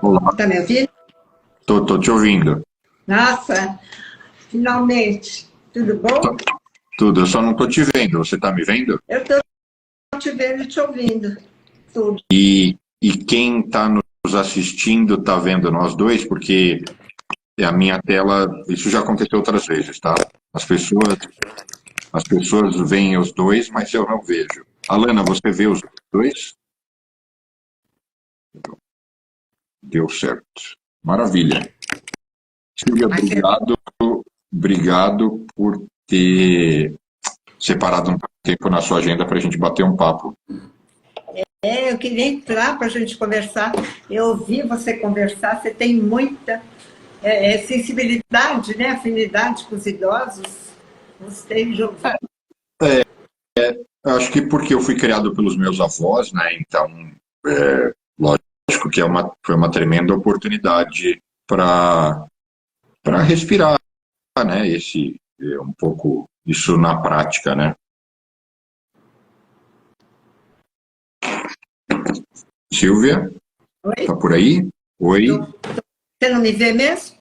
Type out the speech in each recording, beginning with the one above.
Olá, Tá me ouvindo? tô te ouvindo. Nossa, finalmente. Tudo bom? Tô- Tudo, eu só não tô te vendo. Você tá me vendo? Eu estou te vendo e te ouvindo. Tudo. E quem tá nos assistindo tá vendo nós dois, porque a minha tela, isso já aconteceu outras vezes, tá? As pessoas, as pessoas veem os dois, mas eu não vejo. Alana, você vê os dois? Deu certo. Maravilha. Silvia, Mas obrigado por ter separado um tempo na sua agenda para a gente bater um papo. eu queria entrar para a gente conversar. Eu ouvi você conversar, você tem muita sensibilidade, né? Afinidade com os idosos. Gostei de ouvir. Acho que porque eu fui criado pelos meus avós, né? Então, lógico que foi uma tremenda oportunidade para respirar, né? Um pouco isso na prática, né? Silvia, Oi? tá por aí? Oi? Você não me vê mesmo?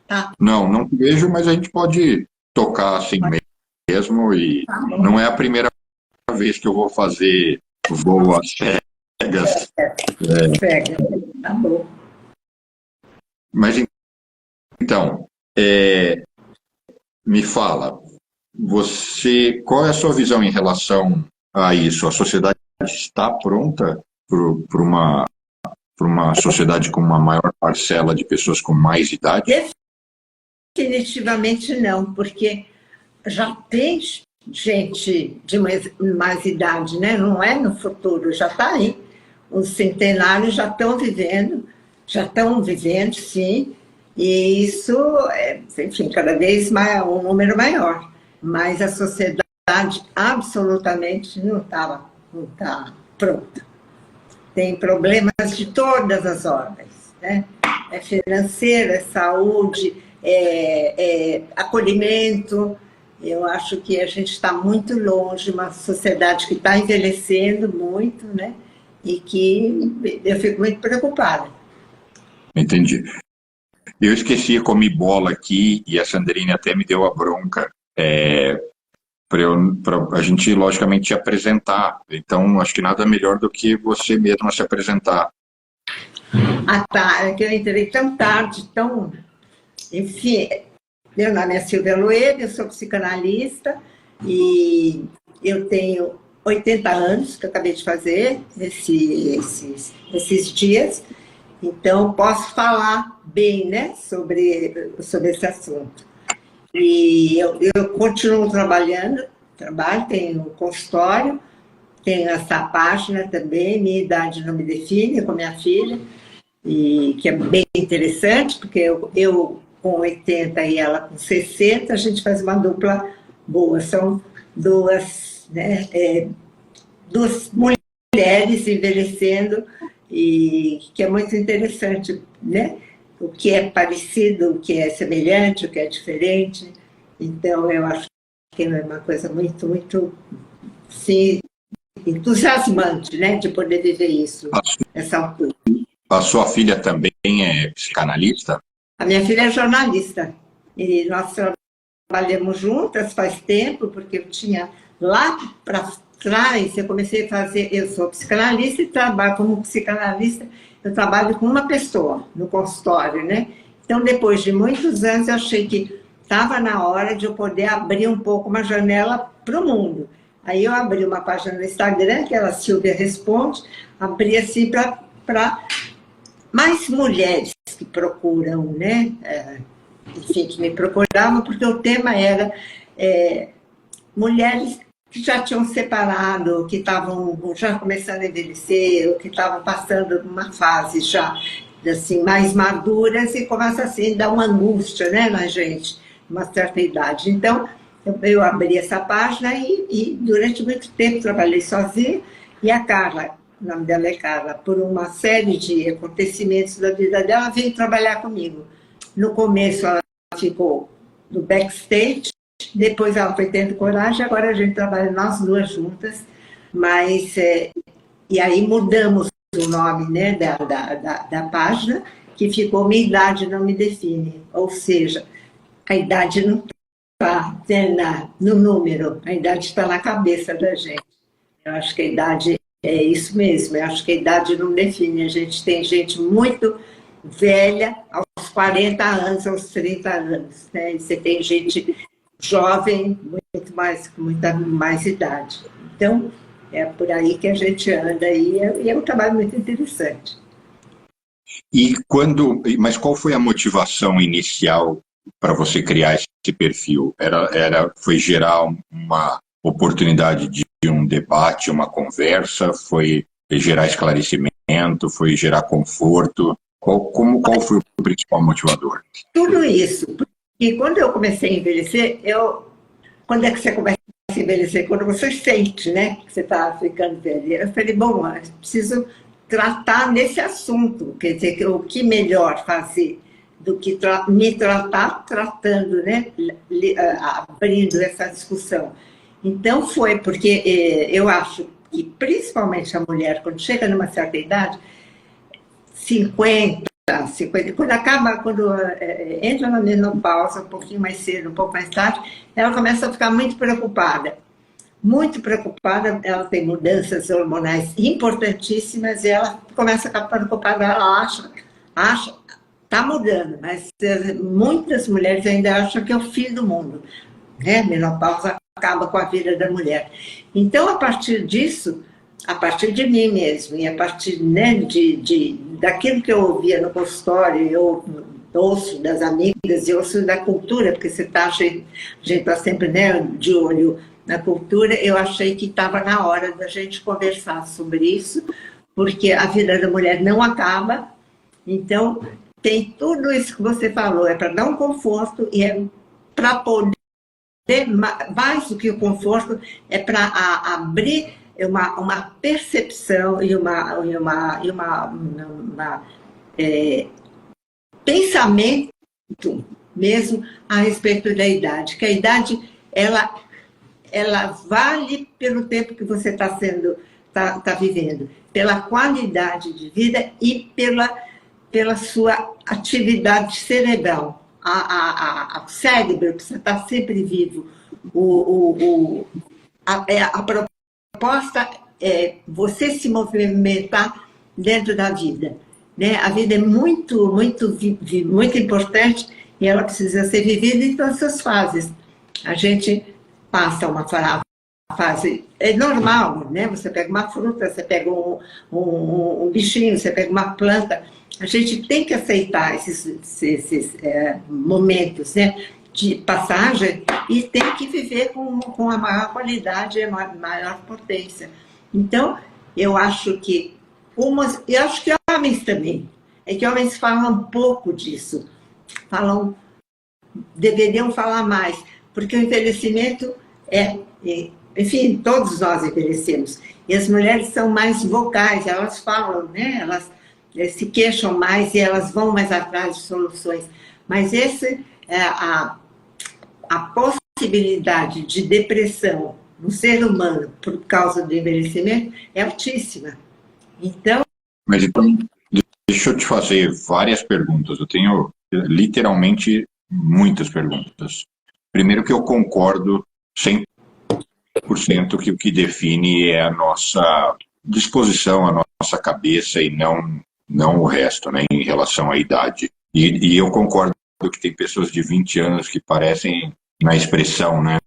Tá, Não te vejo, mas a gente pode tocar assim mesmo e tá bom. não é a primeira vez que eu vou fazer voo às cegas. Pega. Tá bom. Mas então, me fala, qual é a sua visão em relação a isso? A sociedade está pronta para uma sociedade com uma maior parcela de pessoas com mais idade? Definitivamente não, porque já tem gente de mais idade, né? Não é no futuro, já está aí. Os centenários já estão vivendo, sim, e isso é, enfim, cada vez mais, um número maior. Mas a sociedade absolutamente não tá pronta. Tem problemas de todas as ordens, né? É financeira, é saúde, acolhimento. Eu acho que a gente está muito longe de uma sociedade que está envelhecendo muito, né? E que eu fico muito preocupada. Entendi. Eu esqueci, comi bola aqui e a Sandrine até me deu a bronca para a gente, logicamente, te apresentar. Então, acho que nada melhor do que você mesma se apresentar. Ah, tá, é que eu entrei tão tarde, tão... Enfim, meu nome é Silvia Loedo, eu sou psicanalista e eu tenho 80 anos, que eu acabei de fazer esses dias, então posso falar bem, né, sobre esse assunto. E eu continuo tenho um consultório, tenho essa página também, Minha Idade Não Me Define, com minha filha, e que é bem interessante, porque eu com 80 e ela com 60, a gente faz uma dupla boa. São duas, né, duas mulheres envelhecendo, e que é muito interessante, né? O que é parecido, o que é semelhante, o que é diferente. Então, eu acho que é uma coisa muito, muito, sim, entusiasmante, né? De poder viver isso, A, essa altura. a sua filha também é psicanalista? A minha filha é jornalista e nós trabalhamos juntas faz tempo, porque eu tinha lá para trás, eu comecei a fazer, eu sou psicanalista e trabalho como psicanalista, eu trabalho com uma pessoa no consultório, né? Então, depois de muitos anos, eu achei que estava na hora de eu poder abrir um pouco uma janela para o mundo. Aí eu abri uma página no Instagram, que era Silvia Responde, abri assim para mais mulheres que procuram, né? Enfim, que me procuravam, porque o tema era mulheres que já tinham separado, que estavam já começando a envelhecer, ou que estavam passando uma fase já assim, mais maduras, e começa assim a dar uma angústia, né, na gente, uma certa idade. Então, eu abri essa página e durante muito tempo trabalhei sozinha, e a Carla, o nome dela é Carla, por uma série de acontecimentos da vida dela, veio trabalhar comigo. No começo ela ficou no backstage, depois ela foi tendo coragem, agora a gente trabalha nós duas juntas, mas e aí mudamos o nome, né, da página, que ficou minha idade não me define. Ou seja, a idade não está no número, a idade está na cabeça da gente. Eu acho que a idade é isso mesmo, eu acho que a idade não define. A gente tem gente muito velha aos 40 anos, aos 30 anos, né? E você tem gente jovem, com muita mais idade. Então, é por aí que a gente anda e é um trabalho muito interessante. Mas qual foi a motivação inicial para você criar esse perfil? Foi gerar uma oportunidade de um debate, uma conversa? Foi gerar esclarecimento? Foi gerar conforto? Qual foi o principal motivador? Tudo isso. Porque quando eu comecei a envelhecer, quando é que você começa a envelhecer? Quando você sente, né, que você está ficando velha. Eu falei, bom, eu preciso tratar nesse assunto. Quer dizer, o que melhor fazer do que me tratar tratando, né, abrindo essa discussão. Então foi porque eu acho que principalmente a mulher, quando chega numa certa idade, 50, quando entra na menopausa, um pouquinho mais cedo, um pouco mais tarde, ela começa a ficar muito preocupada. Muito preocupada, ela tem mudanças hormonais importantíssimas e ela começa a ficar preocupada, ela acha, está mudando, mas muitas mulheres ainda acham que é o fim do mundo, né? Menopausa acaba com a vida da mulher. Então, a partir disso, a partir de mim mesmo, e a partir, né, daquilo que eu ouvia no consultório, eu ouço das amigas, e ouço da cultura, porque a gente está sempre, né, de olho na cultura, eu achei que estava na hora da gente conversar sobre isso, porque a vida da mulher não acaba, então tem tudo isso que você falou, é para dar um conforto e é para poder, mais do que o conforto, é para abrir uma percepção e pensamento mesmo a respeito da idade, que a idade ela vale pelo tempo que você está vivendo, pela qualidade de vida e pela sua atividade cerebral. O cérebro precisa estar sempre vivo. A proposta é você se movimentar dentro da vida, né? A vida é muito, muito, muito importante e ela precisa ser vivida em todas as fases. A gente passa uma fase, é normal, né? Você pega uma fruta, você pega um bichinho, você pega uma planta. A gente tem que aceitar esses momentos, né, de passagem e tem que viver com a maior qualidade e a maior potência. Então, eu acho que homens também, é que homens falam um pouco disso, deveriam falar mais, porque o envelhecimento enfim, todos nós envelhecemos, e as mulheres são mais vocais, elas falam, né, elas se queixam mais e elas vão mais atrás de soluções, mas a possibilidade de depressão no ser humano por causa do envelhecimento é altíssima. Então, deixa eu te fazer várias perguntas. Eu tenho literalmente muitas perguntas. Primeiro que eu concordo 100% que o que define é a nossa disposição, a nossa cabeça e não o resto, né, em relação à idade. E eu concordo que tem pessoas de 20 anos que parecem, na expressão, né,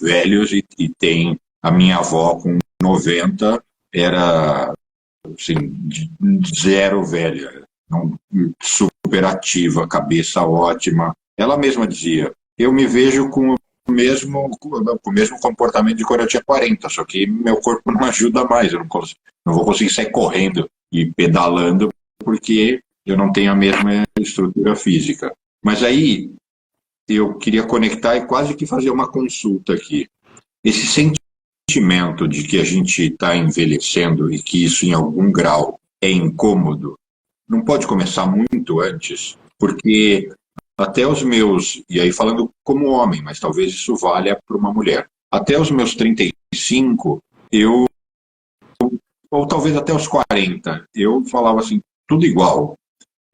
velhos, e tem a minha avó com 90, era assim, zero velha, super ativa, cabeça ótima. Ela mesma dizia, eu me vejo com o mesmo comportamento de quando eu tinha 40, só que meu corpo não ajuda mais, eu não vou conseguir sair correndo e pedalando porque eu não tenho a mesma estrutura física. Mas aí eu queria conectar e quase que fazer uma consulta aqui. Esse sentimento de que a gente está envelhecendo e que isso em algum grau é incômodo, não pode começar muito antes, porque até os meus, e aí falando como homem, mas talvez isso valha para uma mulher, até os meus 35, ou talvez até os 40, eu falava assim, tudo igual.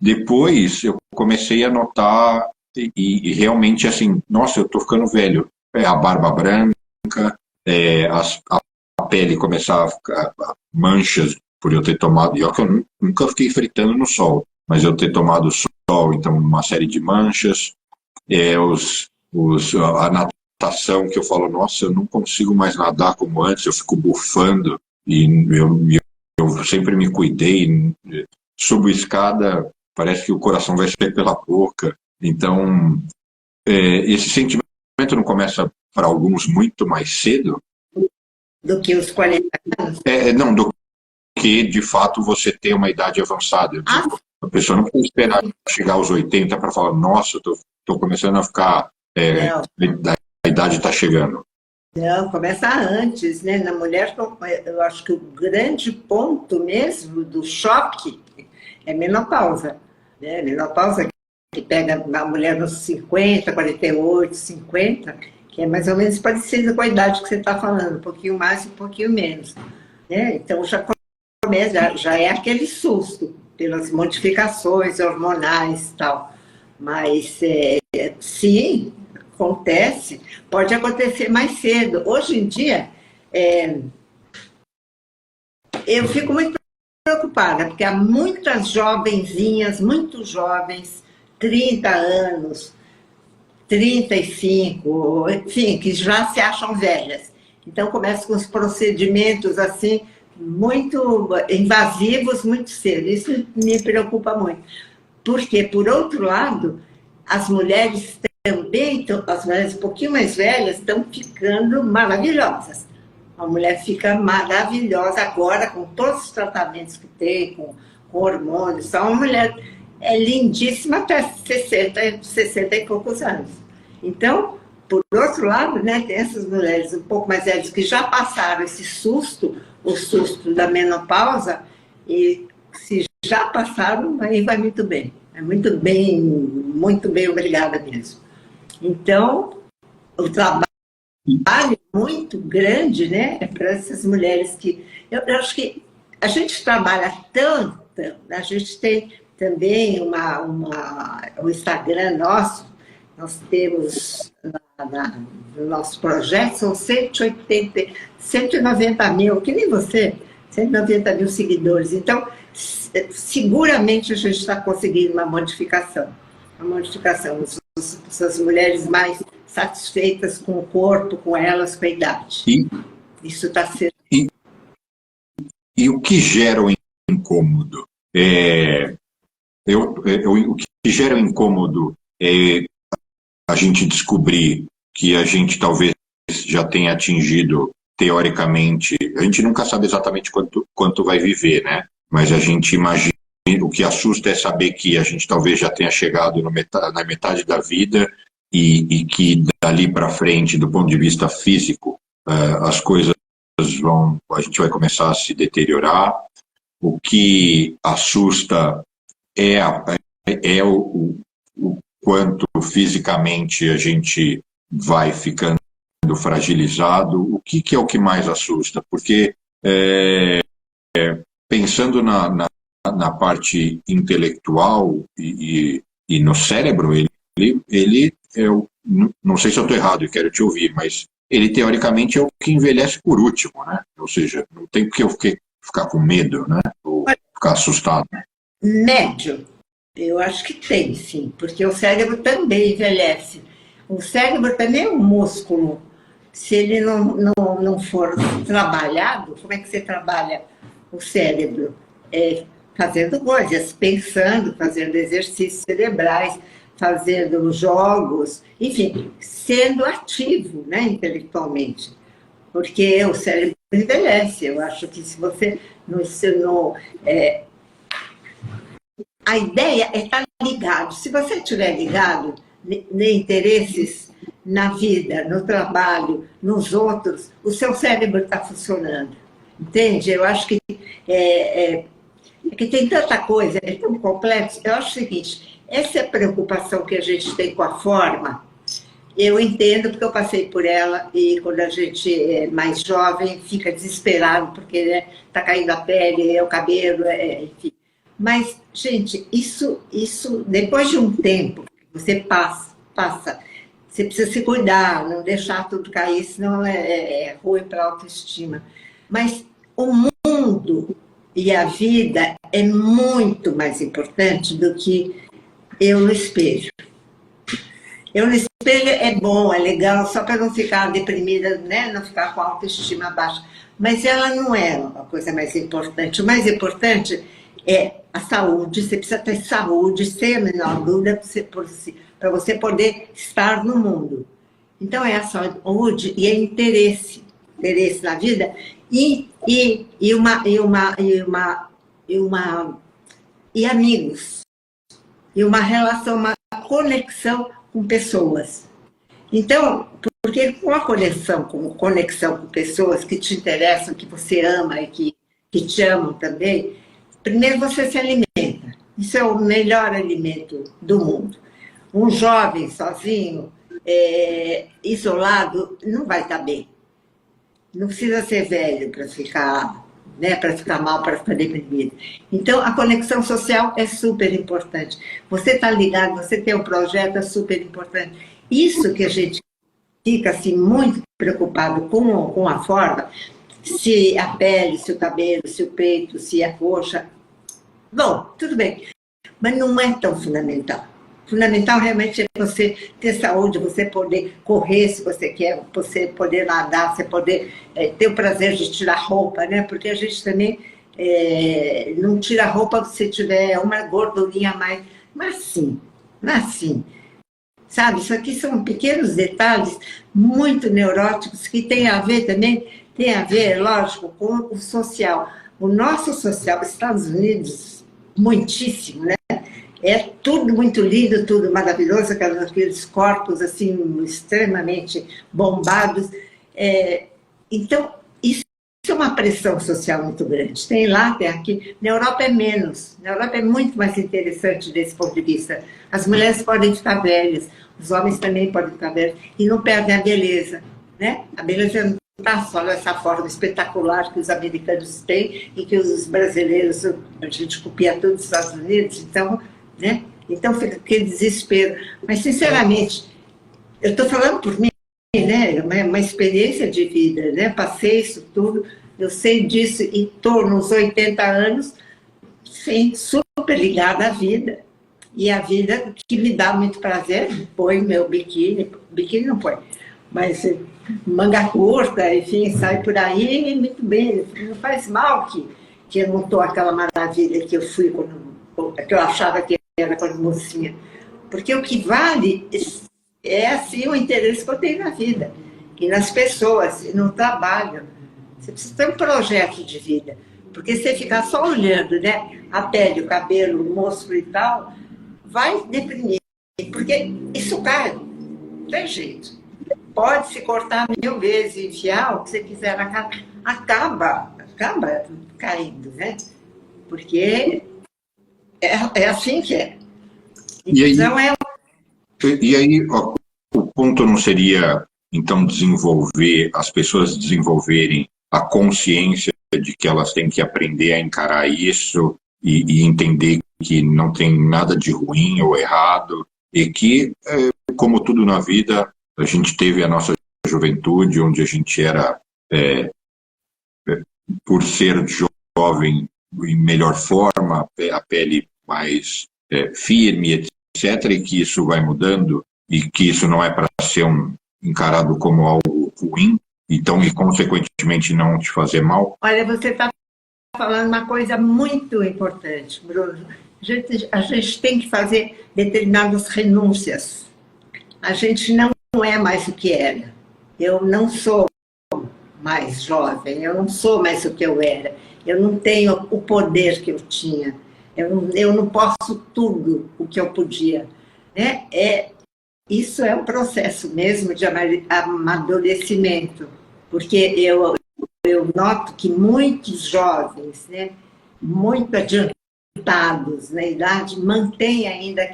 Depois eu comecei a notar e realmente assim, nossa, eu tô ficando velho. A barba branca, a pele começava a ficar manchas por eu ter tomado, e ó, que eu nunca fiquei fritando no sol, mas eu ter tomado sol, então uma série de manchas, a natação que eu falo, nossa, eu não consigo mais nadar como antes, eu fico bufando, e eu sempre me cuidei, subo escada, parece que o coração vai sair pela boca, então esse sentimento não começa para alguns muito mais cedo? Do que os 40 anos? Não, do que de fato você ter uma idade avançada. A pessoa não precisa esperar chegar aos 80 para falar, nossa, estou começando a ficar, a idade está chegando. Não, começa antes, né? Na mulher, eu acho que o grande ponto mesmo do choque é menopausa. Né? Menopausa que pega a mulher nos 50, 48, 50, que é mais ou menos parecido com a idade que você está falando, um pouquinho mais, um pouquinho menos. Né? Então já começa, já é aquele susto pelas modificações hormonais e tal. Mas sim, acontece, pode acontecer mais cedo. Hoje em dia, eu fico muito preocupada, porque há muitas jovenzinhas, muito jovens, 30 anos, 35, enfim, que já se acham velhas. Então, começa com os procedimentos, assim, muito invasivos, muito cedo. Isso me preocupa muito. Porque, por outro lado, as mulheres também, as mulheres um pouquinho mais velhas, estão ficando maravilhosas. A mulher fica maravilhosa agora, com todos os tratamentos que tem, com hormônios. Só uma mulher lindíssima até 60 e poucos anos. Então, por outro lado, né, tem essas mulheres um pouco mais velhas que já passaram esse susto, o susto da menopausa, e se já passaram, aí vai muito bem. É muito bem, obrigada mesmo. Então, o trabalho muito grande, né, é para essas mulheres que... Eu acho que a gente trabalha tanto, a gente tem também o Instagram nosso, nós temos no nosso projeto, são 190 mil, que nem você, 190 mil seguidores. Então, seguramente a gente está conseguindo uma modificação. Essas mulheres mais satisfeitas com o corpo, com elas, com a idade. Isso está sendo... E o que gera o incômodo? O que gera o incômodo é a gente descobrir que a gente talvez já tenha atingido, teoricamente, a gente nunca sabe exatamente quanto vai viver, né? Mas a gente imagina, o que assusta é saber que a gente talvez já tenha chegado na metade da vida e que dali para frente, do ponto de vista físico, as coisas a gente vai começar a se deteriorar. O que assusta é o quanto fisicamente a gente vai ficando fragilizado. O que é o que mais assusta? Porque pensando na parte intelectual e no cérebro, ele não sei se eu estou errado e quero te ouvir, mas ele teoricamente é o que envelhece por último, né? Ou seja, não tem porque eu ficar com medo, né? Ou ficar assustado. Médio, eu acho que tem, sim, porque o cérebro também envelhece. O cérebro também é um músculo. Se ele não for trabalhado, como é que você trabalha o cérebro? Fazendo coisas, pensando, fazendo exercícios cerebrais, fazendo jogos, enfim, sendo ativo, né, intelectualmente. Porque o cérebro envelhece. Eu acho que se você não ensinou... A ideia é estar ligado. Se você estiver ligado em interesses na vida, no trabalho, nos outros, o seu cérebro está funcionando. Entende? Eu acho que que tem tanta coisa, é tão complexo. Eu acho o seguinte, essa preocupação que a gente tem com a forma, eu entendo porque eu passei por ela e quando a gente é mais jovem fica desesperado porque está caindo a pele, o cabelo, enfim. Mas, gente, isso depois de um tempo, você passa, você precisa se cuidar, não deixar tudo cair, senão é ruim para a autoestima. Mas o mundo e a vida é muito mais importante do que eu no espelho. Eu no espelho é bom, é legal, só para não ficar deprimida, né? Não ficar com a autoestima baixa. Mas ela não é a coisa mais importante. O mais importante é a saúde. Você precisa ter saúde, sem a menor dúvida, para você poder estar no mundo. Então, é a saúde e é interesse na vida e amigos. E uma relação, uma conexão com pessoas. Então, porque com a conexão com pessoas que te interessam, que você ama e que te amam também, primeiro você se alimenta. Isso é o melhor alimento do mundo. Um jovem sozinho, isolado, não vai estar bem. Não precisa ser velho para ficar, né, para ficar mal, para ficar deprimido. Então, a conexão social é super importante. Você está ligado, você tem um projeto, é super importante. Isso que a gente fica assim, muito preocupado com a forma, se a pele, se o cabelo, se o peito, se a coxa. Bom, tudo bem, mas não é tão fundamental. Fundamental realmente é você ter saúde, você poder correr se você quer, você poder nadar, você poder ter o prazer de tirar roupa, né? Porque a gente também não tira roupa se tiver uma gordurinha a mais. Mas sim, sabe? Isso aqui são pequenos detalhes muito neuróticos que tem a ver também, lógico, com o social. O nosso social, os Estados Unidos, muitíssimo, né? É tudo muito lindo, tudo maravilhoso, aqueles corpos assim extremamente bombados. Então, isso é uma pressão social muito grande. Tem lá, tem aqui. Na Europa é menos. Na Europa é muito mais interessante desse ponto de vista. As mulheres podem ficar velhas, os homens também podem ficar velhos, e não perdem a beleza, né? A beleza não está só nessa forma espetacular que os americanos têm e que os brasileiros, a gente copia tudo dos Estados Unidos, então... né? Então fica aquele desespero. Mas, sinceramente, eu estou falando por mim, né? Uma experiência de vida, né? Passei isso tudo, eu sei disso e estou nos 80 anos, sim, super ligada à vida. E a vida que me dá muito prazer, põe meu biquíni não põe, mas manga curta, enfim, sai por aí e muito bem, não faz mal que eu não estou aquela maravilha que eu fui que eu achava que era quando mocinha. Porque o que vale é assim o interesse que eu tenho na vida, e nas pessoas, e no trabalho. Você precisa ter um projeto de vida. Porque se você ficar só olhando, né, a pele, o cabelo, o músculo e tal, vai deprimir. Porque isso cai, não tem jeito. Pode se cortar 1000 vezes, enfiar o que você quiser na cara, acaba caindo, né? Porque é assim que é. Então, e aí ó, o ponto não seria, então, as pessoas desenvolverem a consciência de que elas têm que aprender a encarar isso e entender que não tem nada de ruim ou errado, e que, como tudo na vida, a gente teve a nossa juventude, onde a gente era, por ser jovem, em melhor forma, a pele mais firme, etc., e que isso vai mudando, e que isso não é para ser encarado como algo ruim, então, e consequentemente não te fazer mal. Olha, você está falando uma coisa muito importante, Bruno. A gente tem que fazer determinadas renúncias. A gente não é mais o que era. Eu não sou mais jovem, eu não sou mais o que eu era. Eu não tenho o poder que eu tinha. Eu não posso tudo o que eu podia. Né? Isso é um processo mesmo de amadurecimento, porque eu noto que muitos jovens, né, muito adiantados na idade, mantêm ainda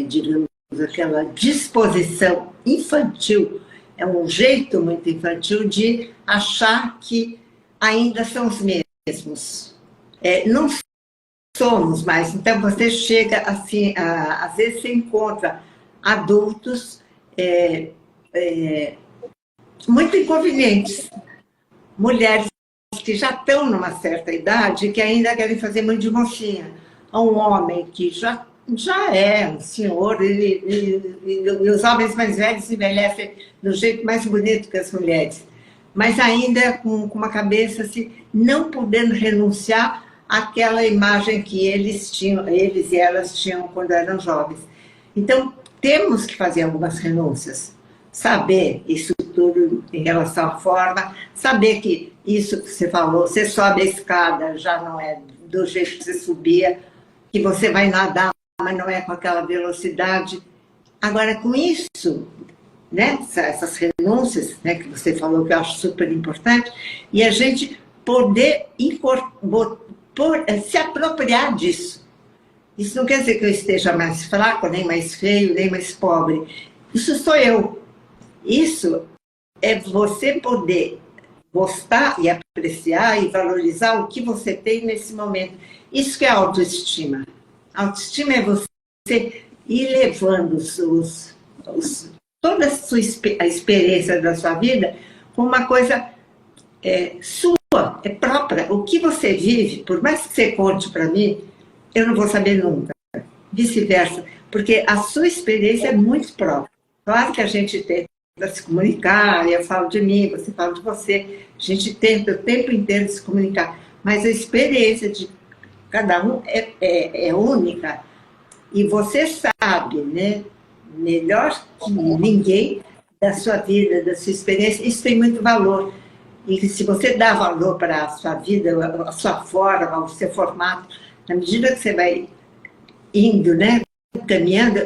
digamos, aquela disposição infantil, é um jeito muito infantil de achar que ainda são os mesmos. mesmos. Não somos mais. Então, você chega assim, às vezes você encontra adultos muito inconvenientes, mulheres que já estão numa certa idade e que ainda querem fazer mãe de mocinha. Um homem que já é um senhor, e os homens mais velhos envelhecem do jeito mais bonito que as mulheres, mas ainda com uma cabeça assim, não podendo renunciar àquela imagem que eles e elas tinham quando eram jovens. Então, temos que fazer algumas renúncias. Saber isso tudo em relação à forma, saber que isso que você falou, você sobe a escada, já não é do jeito que você subia, que você vai nadar, mas não é com aquela velocidade. Agora, com isso, né, essas renúncias, né, que você falou, que eu acho super importante, e a gente poder se apropriar disso. Isso não quer dizer que eu esteja mais fraco, nem mais feio, nem mais pobre. Isso sou eu. Isso é você poder gostar e apreciar e valorizar o que você tem nesse momento. Isso que é autoestima. Autoestima é você ir levando toda a experiência da sua vida com uma coisa sua, própria. O que você vive, por mais que você conte para mim, eu não vou saber nunca. Vice-versa, porque a sua experiência é muito própria. Claro que a gente tenta se comunicar, eu falo de mim, você fala de você, a gente tenta o tempo inteiro se comunicar, mas a experiência de cada um é única, e você sabe, né, melhor que ninguém, da sua vida, da sua experiência. Isso tem muito valor, e se você dá valor para a sua vida, a sua forma, o seu formato, na medida que você vai indo, né, caminhando,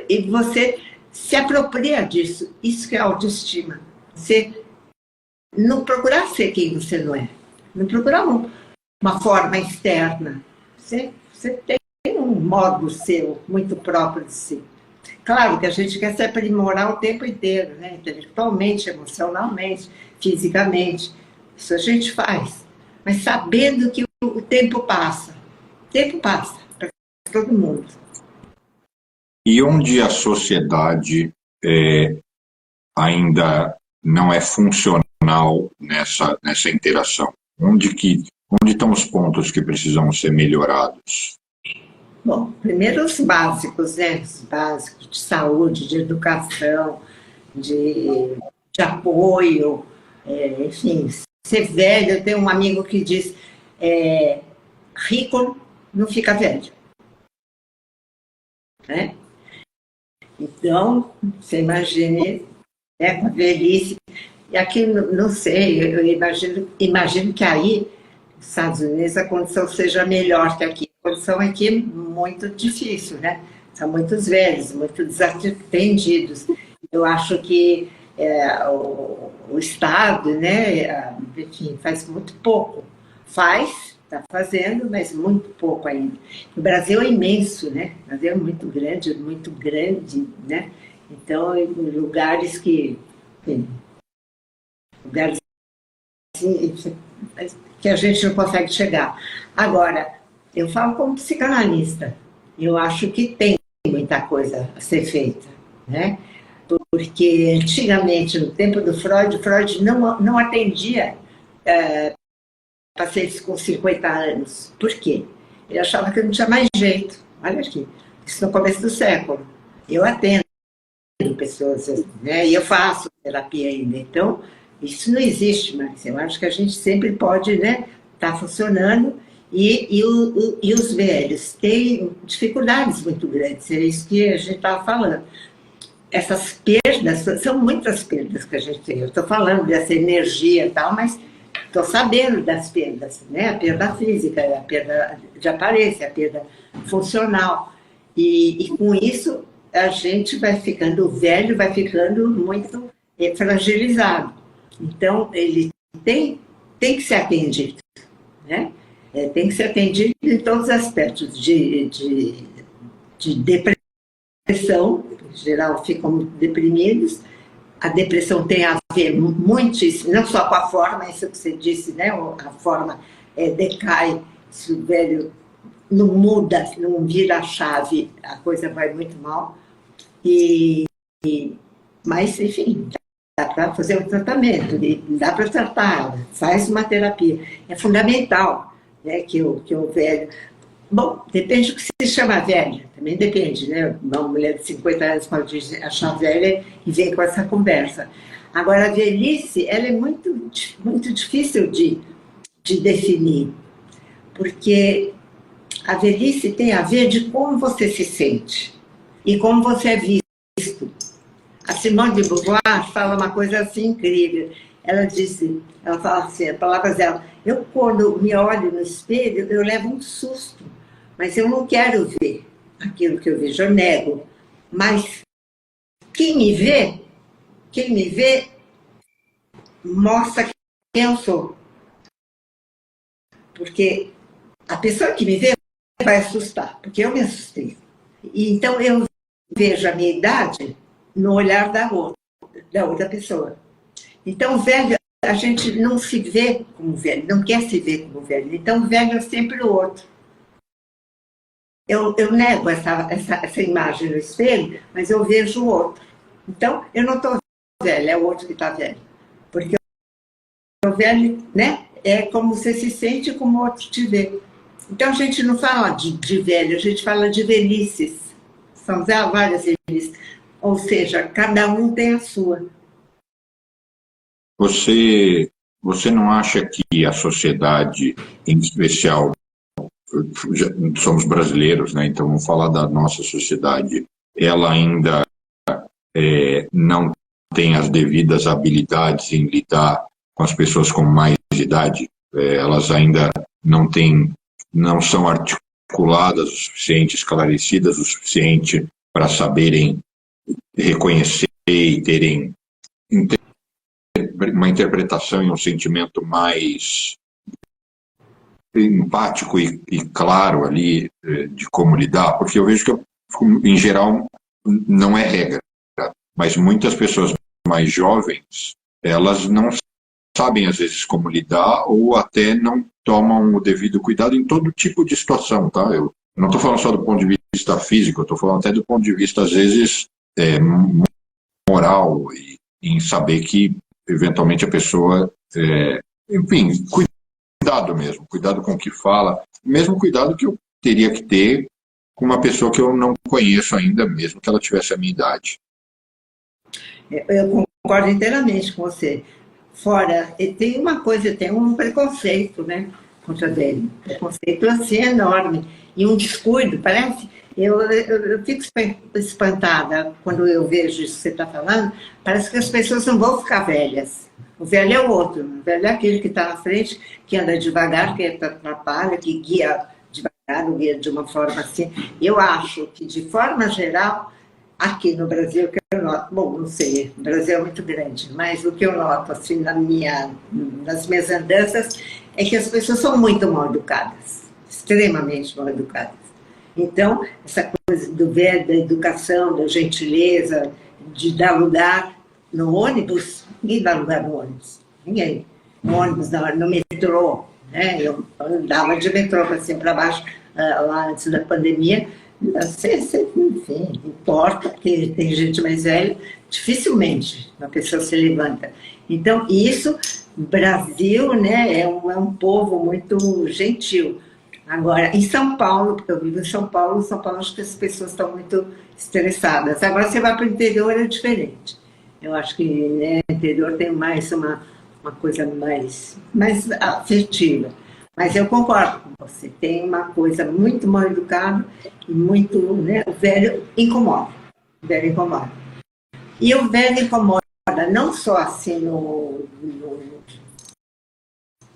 e você se apropria disso. Isso que é autoestima. Você não procurar ser quem você não é. Não procurar uma forma externa. Você tem um modo seu, muito próprio de si. Claro que a gente quer se aprimorar o tempo inteiro, né? Intelectualmente, emocionalmente, fisicamente. Isso a gente faz. Mas sabendo que o tempo passa. O tempo passa para todo mundo. E onde a sociedade ainda não é funcional nessa interação? Onde estão os pontos que precisam ser melhorados? Bom, primeiro os básicos, né? Os básicos de saúde, de educação, de apoio, enfim, ser velho. Eu tenho um amigo que diz, rico não fica velho. Né? Então, você imagine, com a velhice, e aqui, não sei, eu imagino que aí, nos Estados Unidos, a condição seja melhor que aqui. A condição aqui é muito difícil, né? São muitos velhos, muito desatendidos. Eu acho que o Estado, né, enfim, faz muito pouco. Está fazendo, mas muito pouco ainda. O Brasil é imenso, né? O Brasil é muito grande, né? Então, em lugares assim, que a gente não consegue chegar. Agora, eu falo como psicanalista, eu acho que tem muita coisa a ser feita, né? Porque antigamente, no tempo do Freud não atendia pacientes com 50 anos. Por quê? Ele achava que não tinha mais jeito. Olha aqui, isso no começo do século. Eu atendo pessoas, né? E eu faço terapia ainda. Então, isso não existe mais. Eu acho que a gente sempre pode, né, tá funcionando. E os velhos têm dificuldades muito grandes. É isso que a gente estava falando. Essas perdas, são muitas perdas que a gente tem. Eu estou falando dessa energia e tal, mas estou sabendo das perdas, né? A perda física, a perda de aparência, a perda funcional. E com isso, a gente vai ficando velho, vai ficando muito fragilizado. Então, ele tem que ser atendido, né? Tem que ser atendido em todos os aspectos de depressão, em geral ficam deprimidos. A depressão tem a ver muitíssimo, não só com a forma, isso que você disse, né? A forma decai, se o velho não muda, não vira a chave, a coisa vai muito mal. Mas, enfim, dá para fazer um tratamento, dá para tratar, faz uma terapia. É fundamental, né, que o velho... Bom, depende do que se chama velha, também depende, né? Uma mulher de 50 anos pode achar velha e vem com essa conversa. Agora, a velhice, ela é muito, muito difícil de definir, porque a velhice tem a ver de como você se sente e como você é visto. A Simone de Beauvoir fala uma coisa assim incrível. Ela fala assim, as palavras dela, eu quando me olho no espelho, eu levo um susto, mas eu não quero ver aquilo que eu vejo, eu nego. Mas quem me vê, mostra quem eu sou. Porque a pessoa que me vê vai assustar, porque eu me assustei. E então eu vejo a minha idade no olhar da outra pessoa. Então, o velho, a gente não se vê como velho, não quer se ver como velho. Então, o velho é sempre o outro. Eu nego essa imagem no espelho, mas eu vejo o outro. Então, eu não estou velha, é o outro que está velho. Porque o velho, né, é como você se sente como o outro te vê. Então, a gente não fala de velho, a gente fala de velhices. São várias velhices. Ou seja, cada um tem a sua. Você não acha que a sociedade, em especial, somos brasileiros, né? Então vamos falar da nossa sociedade, ela ainda não tem as devidas habilidades em lidar com as pessoas com mais idade? Elas ainda não são articuladas o suficiente, esclarecidas o suficiente para saberem reconhecer e terem uma interpretação e um sentimento mais empático e claro ali de como lidar, porque eu vejo que, em geral, não é regra, mas muitas pessoas mais jovens, elas não sabem, às vezes, como lidar ou até não tomam o devido cuidado em todo tipo de situação, tá? Eu não estou falando só do ponto de vista físico, eu estou falando até do ponto de vista, às vezes, moral, e em saber que, eventualmente, a pessoa, enfim, cuidado mesmo, cuidado com o que fala, mesmo cuidado que eu teria que ter com uma pessoa que eu não conheço ainda, mesmo que ela tivesse a minha idade. Eu concordo inteiramente com você. Fora, tem uma coisa, tem um preconceito, né, contra ele. Preconceito assim enorme. E um descuido, parece. Eu fico espantada quando eu vejo isso que você está falando. Parece que as pessoas não vão ficar velhas. O velho é o outro. O velho é aquele que está na frente, que anda devagar, que atrapalha, que guia devagar, guia de uma forma assim. Eu acho que, de forma geral, aqui no Brasil, que eu noto, bom, não sei, o Brasil é muito grande, mas o que eu noto assim, nas minhas andanças é que as pessoas são muito mal educadas, extremamente mal educadas. Então, essa coisa do velho, da educação, da gentileza, de dar lugar no ônibus, ninguém dá lugar no ônibus, ninguém. No ônibus, no metrô, né? Eu andava de metrô para cima e para baixo, lá antes da pandemia. Enfim, importa, que tem gente mais velha, dificilmente uma pessoa se levanta. Então, isso, Brasil, né, é um povo muito gentil. Agora, em São Paulo, porque eu vivo em São Paulo acho que as pessoas estão muito estressadas. Agora, você vai para o interior, é diferente. Eu acho que, né, o interior tem mais uma coisa mais afetiva. Mas eu concordo com você, tem uma coisa muito mal educada e muito, né, o velho incomoda. O velho incomoda. E o velho incomoda não só assim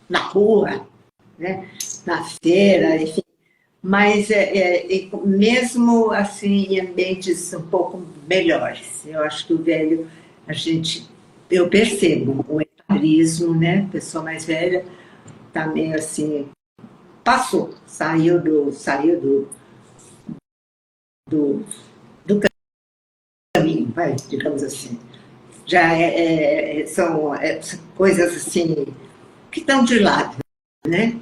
na rua, né, na feira, enfim, mas mesmo assim em ambientes um pouco melhores. Eu acho que o velho, eu percebo o etarismo, né, pessoa mais velha, tá meio assim, saiu do caminho, digamos assim. Já são coisas assim que estão de lado, né?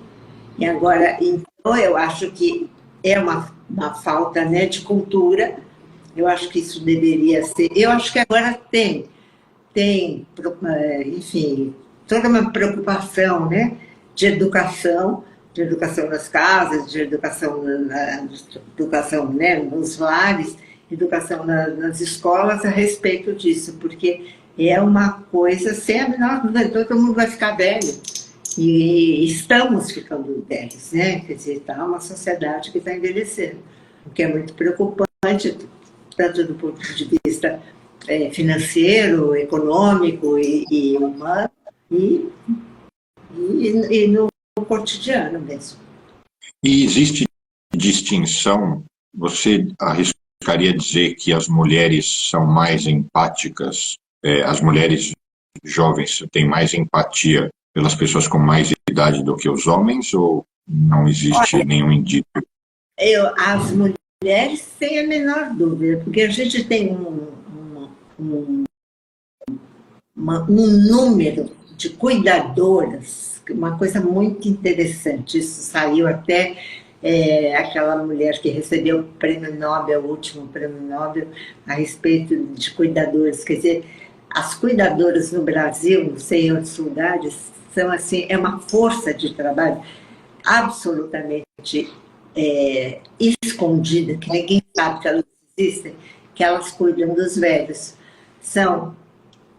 E agora, então, eu acho que é uma falta, né, de cultura. Eu acho que isso deveria ser. Eu acho que agora enfim, toda uma preocupação, né, de educação nas casas, de educação, educação, né, nos lares, educação nas escolas a respeito disso, porque é uma coisa sem a menor dúvida, todo mundo vai ficar velho. E estamos ficando velhos, né? Quer dizer, está uma sociedade que está envelhecendo, o que é muito preocupante, tanto do ponto de vista financeiro, econômico e humano, e no cotidiano mesmo. E existe distinção? Você arriscaria dizer que as mulheres são mais empáticas, as mulheres jovens têm mais empatia pelas pessoas com mais idade do que os homens, ou não existe nenhum indício? As mulheres têm a menor dúvida, porque a gente tem um número de cuidadoras, uma coisa muito interessante. Isso saiu até aquela mulher que recebeu o prêmio Nobel, o último prêmio Nobel, a respeito de cuidadores. Quer dizer, as cuidadoras no Brasil, não sei em outros lugares, são assim, é uma força de trabalho absolutamente escondida, que ninguém sabe que elas existem, que elas cuidam dos velhos. São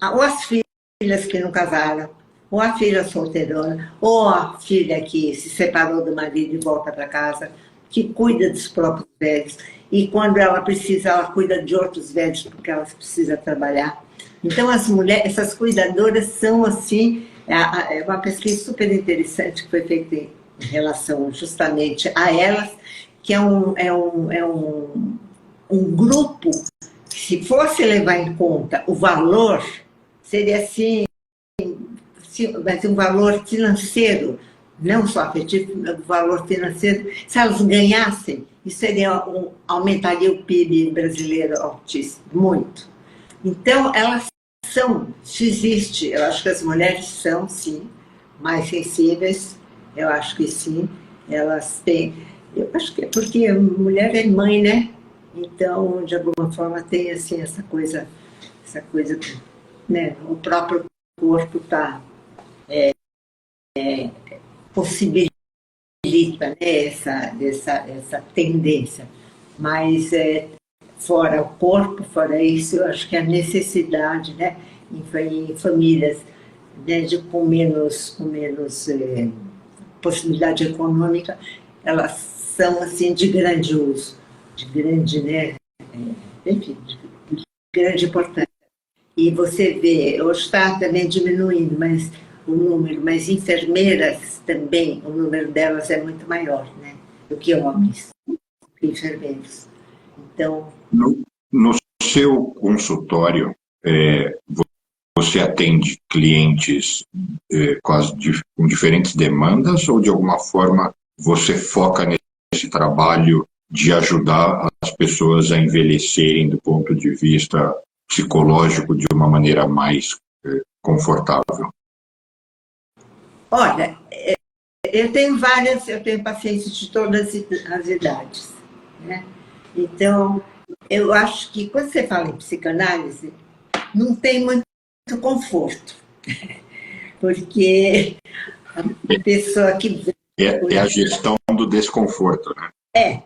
ou as filhas que não casaram, ou a filha solteirona, ou a filha que se separou do marido e volta para casa, que cuida dos próprios velhos. E quando ela precisa, ela cuida de outros velhos, porque ela precisa trabalhar. Então, as mulheres, essas cuidadoras são assim, é uma pesquisa super interessante que foi feita em relação justamente a elas, que é um grupo que, se fosse levar em conta o valor, seria assim, mas um valor financeiro, não só afetivo, mas um valor financeiro. Se elas ganhassem, isso seria aumentaria o PIB brasileiro altíssimo, muito. Então, elas são, se existe, eu acho que as mulheres são, sim, mais sensíveis, eu acho que sim, elas têm, eu acho que é porque a mulher é mãe, né? Então, de alguma forma, tem assim essa coisa, né? O próprio corpo está possibilita, né, essa tendência, mas fora o corpo, fora isso, eu acho que a necessidade, né, em famílias, né, com menos possibilidade econômica, elas são assim de grande uso, de grande, né, enfim, de grande importância. E você vê, hoje está também diminuindo, mas o número, mas enfermeiras também, o número delas é muito maior, né, do que homens, enfermeiros. Então, no seu consultório, você atende clientes com diferentes demandas, ou de alguma forma você foca nesse trabalho de ajudar as pessoas a envelhecerem do ponto de vista psicológico de uma maneira mais confortável? Olha, eu tenho pacientes de todas as idades, né? Então, eu acho que quando você fala em psicanálise, não tem muito conforto, porque a pessoa que... É a gestão do desconforto, né?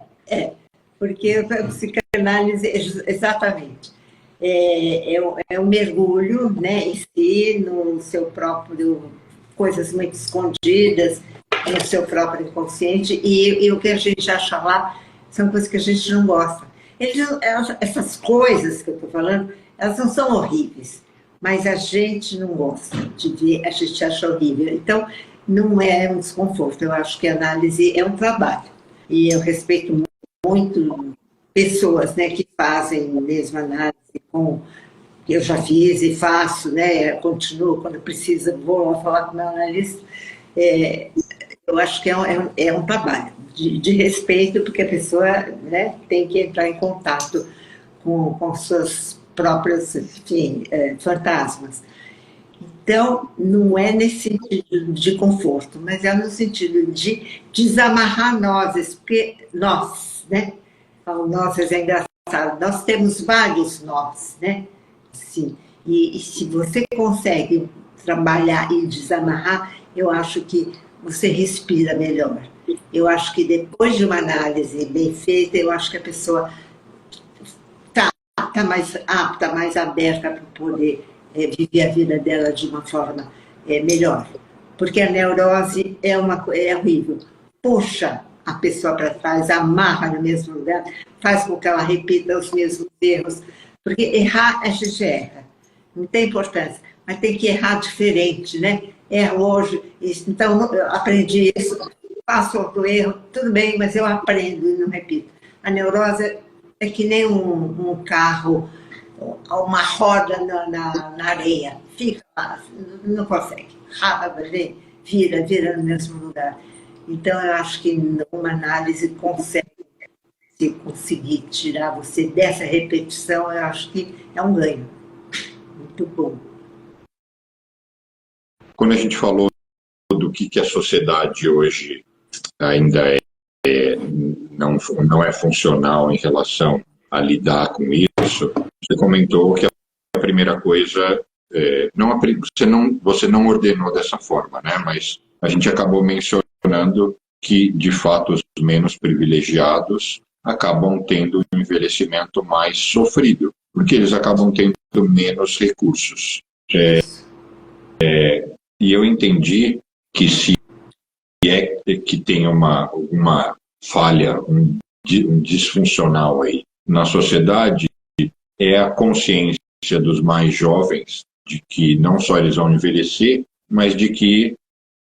Porque a psicanálise, exatamente, é um mergulho, né, em si, no seu próprio, coisas muito escondidas, no seu próprio inconsciente, e o que a gente acha lá são coisas que a gente não gosta. Essas coisas que eu estou falando, elas não são horríveis, mas a gente não gosta de ver, a gente acha horrível. Então, não é um desconforto. Eu acho que a análise é um trabalho. E eu respeito muito pessoas, né, que fazem mesmo análise, que eu já fiz e faço, né, continuo, quando precisa, vou lá falar com o meu analista. Eu acho que é um trabalho de respeito, porque a pessoa, né, tem que entrar em contato com suas próprias, enfim, fantasmas. Então, não é nesse sentido de conforto, mas é no sentido de desamarrar nós, porque nós, né? O nós é engraçado, nós temos vários nós, né? Sim. E se você consegue trabalhar e desamarrar, eu acho que você respira melhor. Eu acho que depois de uma análise bem feita, eu acho que a pessoa está mais apta, mais aberta para poder viver a vida dela de uma forma melhor. Porque a neurose é horrível. Puxa a pessoa para trás, amarra no mesmo lugar, faz com que ela repita os mesmos erros. Porque errar, a gente erra. Não tem importância. Mas tem que errar diferente, né? Erro hoje, então eu aprendi isso, faço outro erro, tudo bem, mas eu aprendo e não repito. A neurose é que nem um carro, uma roda na areia, fica lá, não consegue, vira no mesmo lugar. Então, eu acho que uma análise consegue, se conseguir tirar você dessa repetição, eu acho que é um ganho. Muito bom. Quando a gente falou do que a sociedade hoje ainda não é funcional em relação a lidar com isso, você comentou que a primeira coisa, você não ordenou dessa forma, né? Mas a gente acabou mencionando que, de fato, os menos privilegiados acabam tendo um envelhecimento mais sofrido, porque eles acabam tendo menos recursos. E eu entendi que se que tem uma falha, um disfuncional aí na sociedade, é a consciência dos mais jovens de que não só eles vão envelhecer, mas de que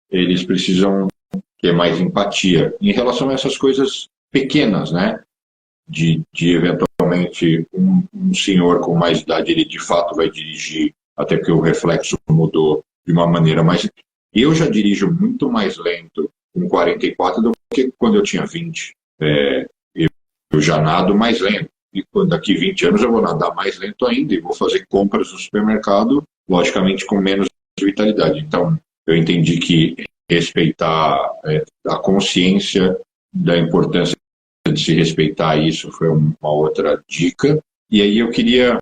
eles precisam ter mais empatia em relação a essas coisas pequenas, né? De eventualmente um senhor com mais idade, ele de fato vai dirigir, até porque o reflexo mudou de uma maneira mais... Eu já dirijo muito mais lento com 44 do que quando eu tinha 20. Eu já nado mais lento. E daqui 20 anos eu vou nadar mais lento ainda e vou fazer compras no supermercado, logicamente com menos vitalidade. Então, eu entendi que respeitar a consciência da importância de se respeitar isso foi uma outra dica. E aí eu queria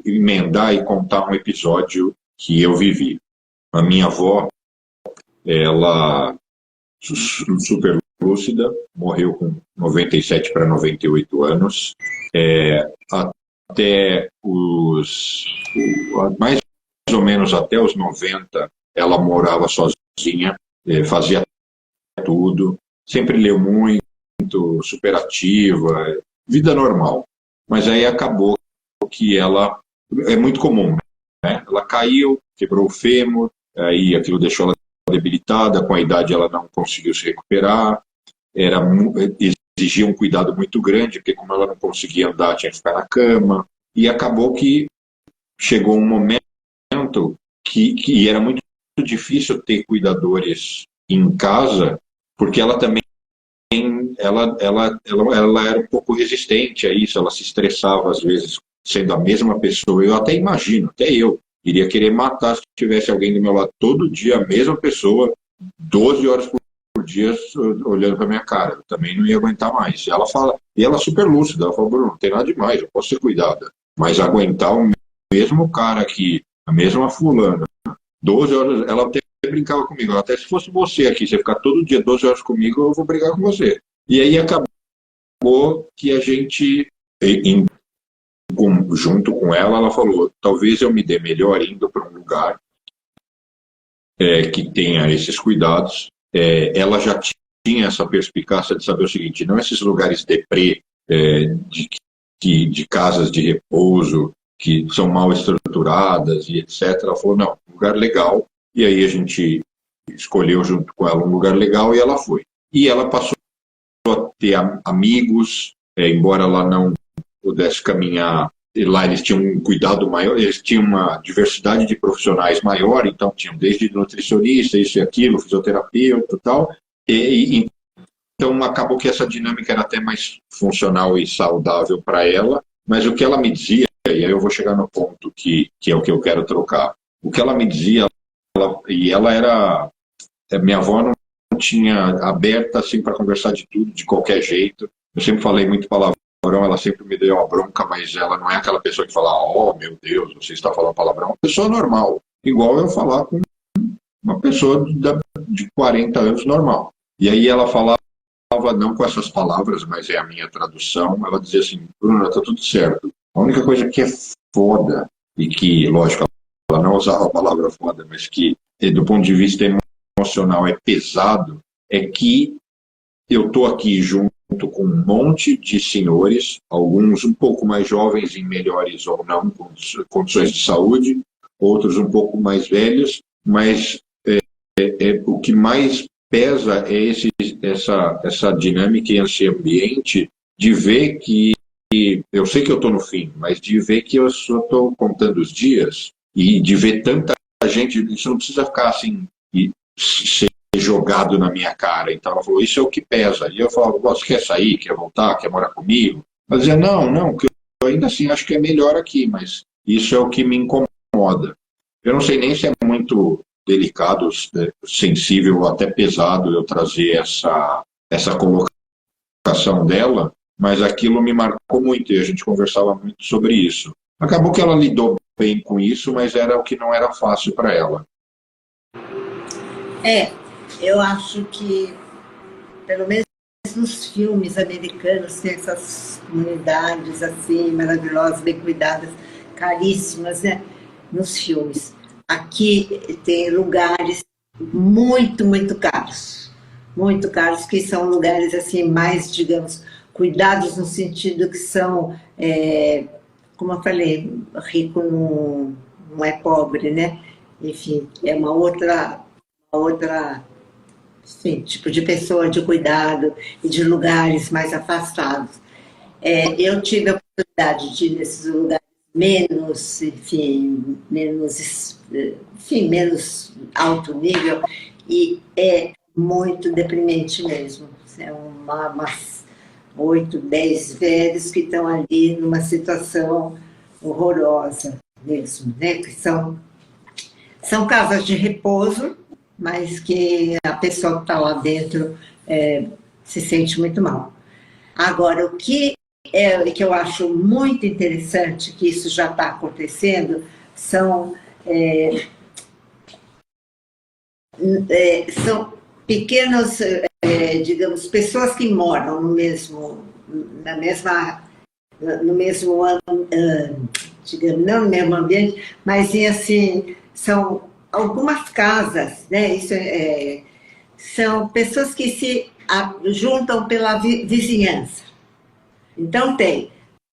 emendar e contar um episódio que eu vivi. A minha avó, ela super lúcida, morreu com 97 para 98 anos, até mais ou menos até os 90, ela morava sozinha, fazia tudo, sempre leu muito, super ativa, vida normal. Mas aí acabou que ela, é muito comum, né? Ela caiu, quebrou o fêmur, aí aquilo deixou ela debilitada, com a idade ela não conseguiu se recuperar, exigia um cuidado muito grande, porque como ela não conseguia andar, tinha que ficar na cama, e acabou que chegou um momento que era muito difícil ter cuidadores em casa, porque ela também ela era um pouco resistente a isso, ela se estressava às vezes sendo a mesma pessoa. Eu até imagino, até eu iria querer matar se tivesse alguém do meu lado todo dia, a mesma pessoa, 12 horas por dia olhando para minha cara. Eu também não ia aguentar mais. E ela super lúcida, ela falou: Bruno, não tem nada demais, eu posso ser cuidada. Mas aguentar o mesmo cara aqui, a mesma fulana, 12 horas, ela até brincava comigo, até se fosse você aqui, você ficar todo dia 12 horas comigo, eu vou brigar com você. E aí acabou que a gente, junto com ela falou: talvez eu me dê melhor indo para um lugar que tenha esses cuidados. Ela já tinha essa perspicácia de saber o seguinte: não esses lugares deprê, de casas de repouso, que são mal estruturadas e etc. Ela falou: não, um lugar legal. E aí a gente escolheu junto com ela um lugar legal e ela foi. E ela passou a ter amigos, embora ela não pudesse caminhar. Lá eles tinham um cuidado maior, eles tinham uma diversidade de profissionais maior, então tinham desde nutricionista, isso e aquilo, fisioterapeuta e tal. Então acabou que essa dinâmica era até mais funcional e saudável para ela, mas o que ela me dizia e aí eu vou chegar no ponto que é o que eu quero trocar. O que ela me dizia, e ela era... Minha avó não tinha aberta assim para conversar de tudo, de qualquer jeito. Eu sempre falei muito palavrão, ela sempre me deu uma bronca, mas ela não é aquela pessoa que fala, oh, meu Deus, você está falando palavrão. É uma pessoa normal, igual eu falar com uma pessoa de 40 anos normal. E aí ela falava, não com essas palavras, mas é a minha tradução, ela dizia assim, Bruno, está tudo certo. A única coisa que é foda, e que, lógico, ela não usava a palavra foda, mas que, do ponto de vista emocional, é pesado, é que eu estou aqui junto com um monte de senhores, alguns um pouco mais jovens em melhores ou não condições de saúde, outros um pouco mais velhos, mas o que mais pesa é essa dinâmica e esse ambiente de ver que eu sei que eu estou no fim, mas de ver que eu só estou contando os dias e de ver tanta gente, isso não precisa ficar assim e ser jogado na minha cara. Então ela falou, isso é o que pesa. E eu falava, você quer sair, quer voltar, quer morar comigo? Ela dizia, não, que eu ainda assim acho que é melhor aqui, mas isso é o que me incomoda. Eu não sei nem se é muito delicado, sensível ou até pesado eu trazer essa colocação dela, mas aquilo me marcou muito e a gente conversava muito sobre isso. Acabou que ela lidou bem com isso, mas era o que não era fácil para ela. Eu acho que, pelo menos nos filmes americanos, tem essas comunidades assim, maravilhosas, bem cuidadas, caríssimas, né? Nos filmes. Aqui tem lugares muito, muito caros, que são lugares assim mais, digamos, cuidados no sentido que são, como eu falei, rico não é pobre, né? Enfim, é uma outra, enfim, tipo de pessoa de cuidado e de lugares mais afastados. Eu tive a oportunidade de ir nesses lugares menos, menos alto nível, e é muito deprimente mesmo. É umas 8, 10 velhos que estão ali numa situação horrorosa mesmo, né? Que são casas de repouso, mas que a pessoa que está lá dentro se sente muito mal. Agora, o que eu acho muito interessante, que isso já está acontecendo, são pequenos, digamos, pessoas que moram no mesmo digamos, não no mesmo ambiente, mas assim, são algumas casas, né? São pessoas que se juntam pela vizinhança. Então tem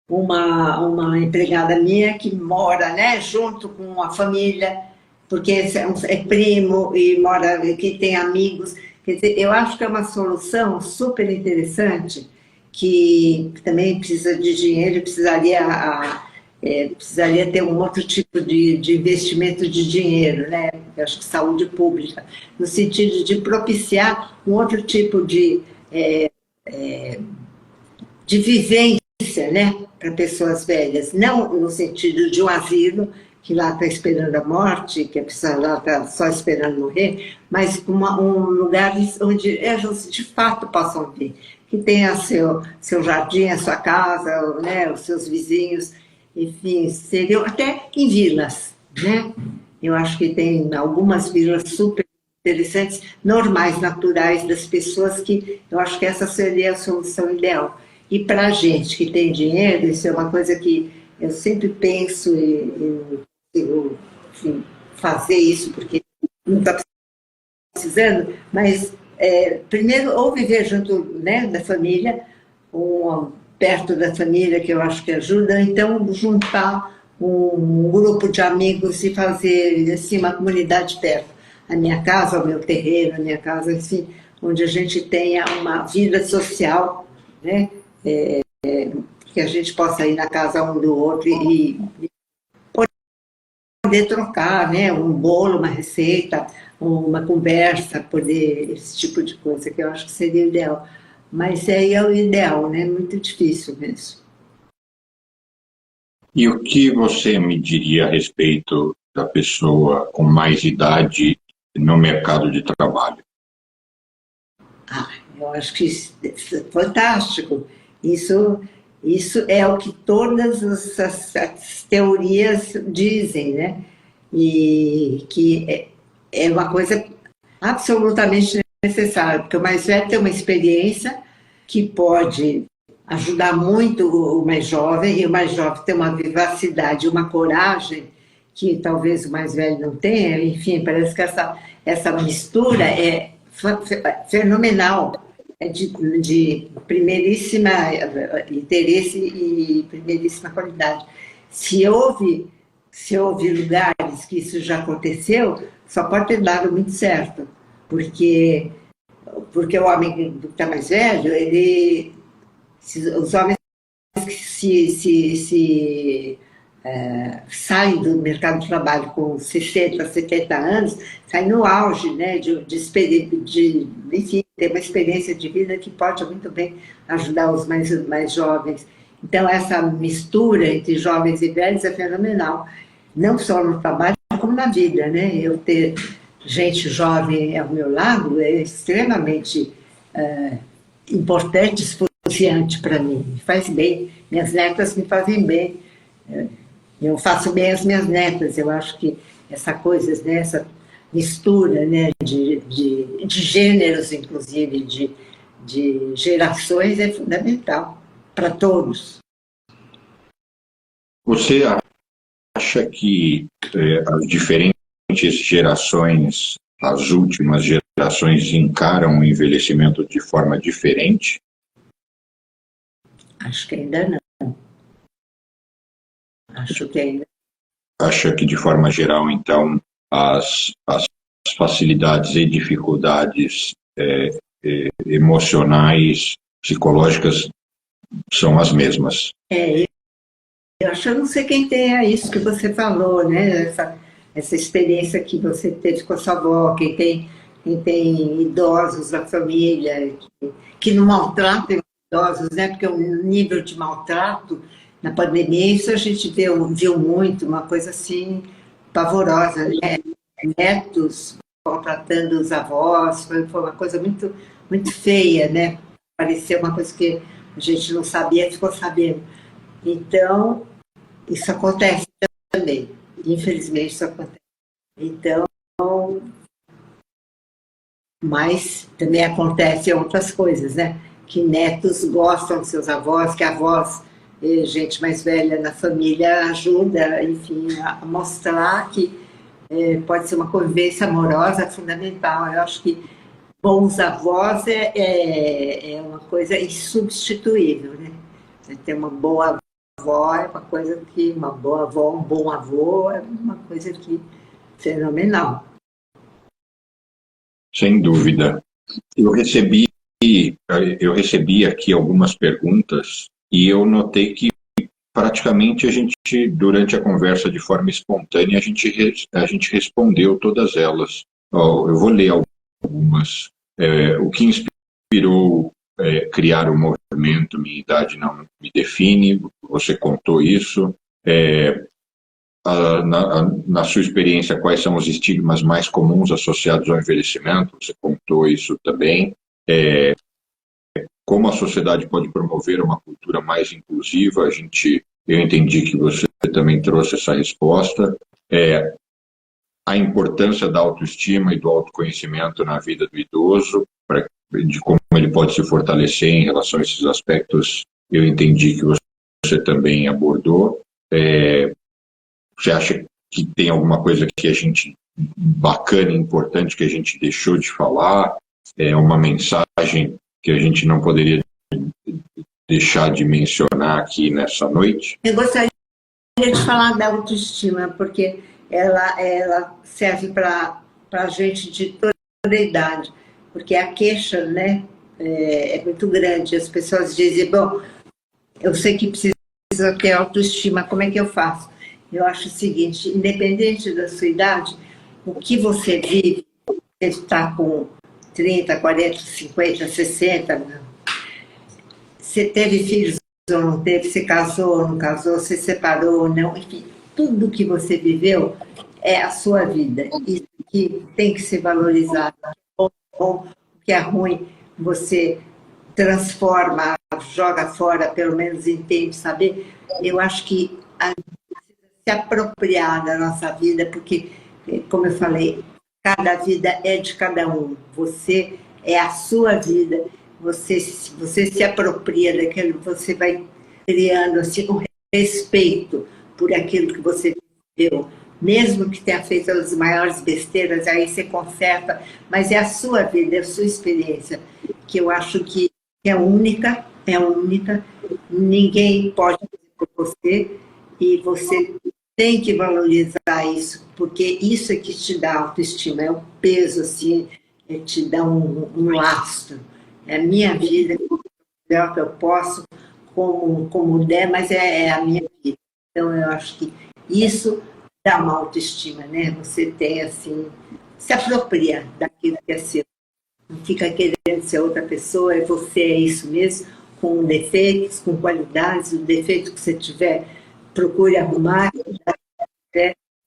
uma empregada minha que mora, né, junto com a família, porque é primo e mora, que tem amigos. Quer dizer, eu acho que é uma solução super interessante, que também precisa de dinheiro, precisaria ter um outro tipo de investimento de dinheiro, né? Eu acho que saúde pública, no sentido de propiciar um outro tipo de vivência, né, para pessoas velhas, não no sentido de um asilo, que lá está esperando a morte, que a pessoa lá está só esperando morrer, mas um lugar onde elas de fato possam vir, que tenha seu jardim, a sua casa, né, os seus vizinhos, enfim, seriam até em vilas, né? Eu acho que tem algumas vilas super interessantes, normais, naturais, das pessoas, que eu acho que essa seria a solução ideal. E para a gente que tem dinheiro, isso é uma coisa que eu sempre penso em enfim, fazer isso, porque não está precisando, mas primeiro, ou viver junto, né, da família, ou perto da família, que eu acho que ajuda, então juntar um grupo de amigos e fazer assim, uma comunidade perto. A minha casa, o meu terreno, a minha casa, assim, onde a gente tenha uma vida social, né? Que a gente possa ir na casa um do outro e poder trocar, né? Um bolo, uma receita, uma conversa, poder, esse tipo de coisa, que eu acho que seria o ideal. Mas aí é o ideal, né? Muito difícil mesmo. E o que você me diria a respeito da pessoa com mais idade no mercado de trabalho? Eu acho que isso é fantástico. Isso, isso é o que todas as teorias dizem, né? E que é uma coisa absolutamente necessária, porque o mais velho tem uma experiência que pode ajudar muito o mais jovem, e o mais jovem tem uma vivacidade, uma coragem que talvez o mais velho não tenha. Enfim, parece que essa mistura é fenomenal, é de primeiríssima interesse e primeiríssima qualidade. Se houve, se houve lugares que isso já aconteceu, só pode ter dado muito certo, porque, porque o homem que está mais velho, os homens que saem do mercado de trabalho com 60, 70 anos, saem no auge, né, enfim, ter uma experiência de vida que pode muito bem ajudar os mais jovens. Então, essa mistura entre jovens e velhos é fenomenal, não só no trabalho, como na vida, né? Eu ter gente jovem ao meu lado é extremamente importante, esforciante para mim, me faz bem, minhas netas me fazem bem, eu faço bem às minhas netas. Eu acho que essa coisa, né, essa mistura, né, de gêneros, inclusive, de gerações, é fundamental para todos. Você acha que as diferentes gerações, as últimas gerações, encaram o envelhecimento de forma diferente? Acho que ainda não. Acho que ainda. Acha que, de forma geral, então, as facilidades e dificuldades emocionais, psicológicas, são as mesmas? Eu acho, eu não sei quem tem isso que você falou, né? Essa experiência que você teve com a sua avó, quem tem idosos na família, que não maltratam idosos, né? Porque o nível de maltrato na pandemia, isso a gente viu muito, uma coisa assim pavorosa, né? Netos maltratando os avós, foi uma coisa muito, muito feia, né? Parecia uma coisa que a gente não sabia, ficou sabendo. Então, isso acontece também, infelizmente isso acontece. Então, mas também acontecem outras coisas, né? Que netos gostam de seus avós, que avós, gente mais velha na família ajuda, enfim, a mostrar que pode ser uma convivência amorosa fundamental. Eu acho que bons avós é uma coisa insubstituível, né? Você ter uma boa avó é uma coisa que, uma boa avó, um bom avô é uma coisa que fenomenal. Sem dúvida. Eu recebi, eu recebi aqui algumas perguntas e eu notei que praticamente a gente, durante a conversa de forma espontânea, a gente respondeu todas elas. Eu vou ler algumas. O que inspirou criar o movimento Minha Idade Não Me Define, você contou isso. Na sua experiência, quais são os estigmas mais comuns associados ao envelhecimento? Você contou isso também. Como a sociedade pode promover uma cultura mais inclusiva? Eu entendi que você também trouxe essa resposta. A importância da autoestima e do autoconhecimento na vida do idoso, de como ele pode se fortalecer em relação a esses aspectos, eu entendi que você também abordou. Você acha que tem alguma coisa que a gente bacana e importante que a gente deixou de falar? Uma mensagem que a gente não poderia deixar de mencionar aqui nessa noite? Eu gostaria de falar da autoestima, porque ela serve para a gente de toda a idade, porque a queixa, né, é muito grande. As pessoas dizem, bom, eu sei que precisa ter autoestima, como é que eu faço? Eu acho o seguinte, independente da sua idade, o que você vive, você está com 30, 40, 50, 60, você teve filhos ou não teve, se casou ou não casou, se separou ou não, enfim, tudo que você viveu é a sua vida. Isso que tem que ser valorizado. O que é ruim, você transforma, joga fora, pelo menos entende, saber. Eu acho que a gente precisa se apropriar da nossa vida, porque, como eu falei, cada vida é de cada um. Você é a sua vida. Você se apropria daquilo, você vai criando assim, um respeito por aquilo que você viveu. Mesmo que tenha feito as maiores besteiras, aí você conserta, mas é a sua vida, é a sua experiência, que eu acho que é única, ninguém pode fazer por você, e você tem que valorizar isso, porque isso é que te dá autoestima, é o peso, assim, te dá um lastro. É a minha vida, é o que eu posso, como der, mas é a minha vida. Então, eu acho que isso dá uma autoestima, né? Você tem, assim, se apropria daquilo que é seu. Não fica querendo ser outra pessoa, e você é isso mesmo, com defeitos, com qualidades. O defeito que você tiver, procure arrumar,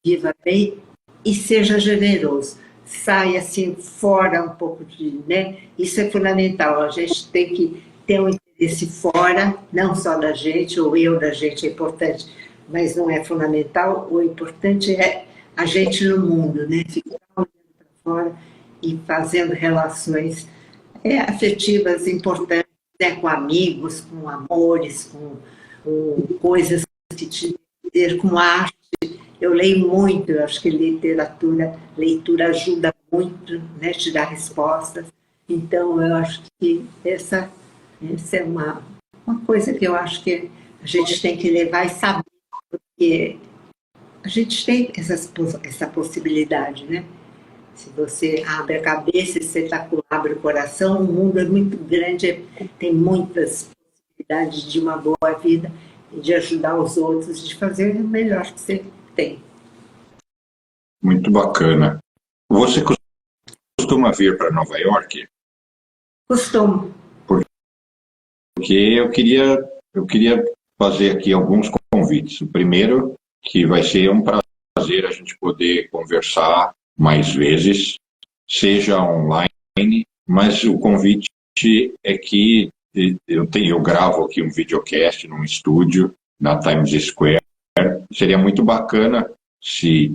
viva bem e seja generoso. Saia assim fora um pouco né? Isso é fundamental. A gente tem que ter um interesse fora, não só da gente, ou eu da gente é importante, mas não é fundamental. O importante é a gente no mundo, né? Ficar olhando para fora e fazendo relações afetivas importantes, né? Com amigos, com amores, com coisas que te com arte. Eu leio muito, eu acho que leitura ajuda muito, né, te dá respostas. Então, eu acho que essa é uma coisa que eu acho que a gente tem que levar e saber, porque a gente tem essa possibilidade, né? Se você abre a cabeça, se você abre o coração, o mundo é muito grande, tem muitas possibilidades de uma boa vida, e de ajudar os outros, de fazer o melhor que você tem. Muito bacana. Você costuma vir para Nova York? Costumo. Porque eu queria fazer aqui alguns convites. O primeiro, que vai ser um prazer a gente poder conversar mais vezes, seja online, mas o convite é que eu gravo aqui um videocast num estúdio na Times Square. Seria muito bacana se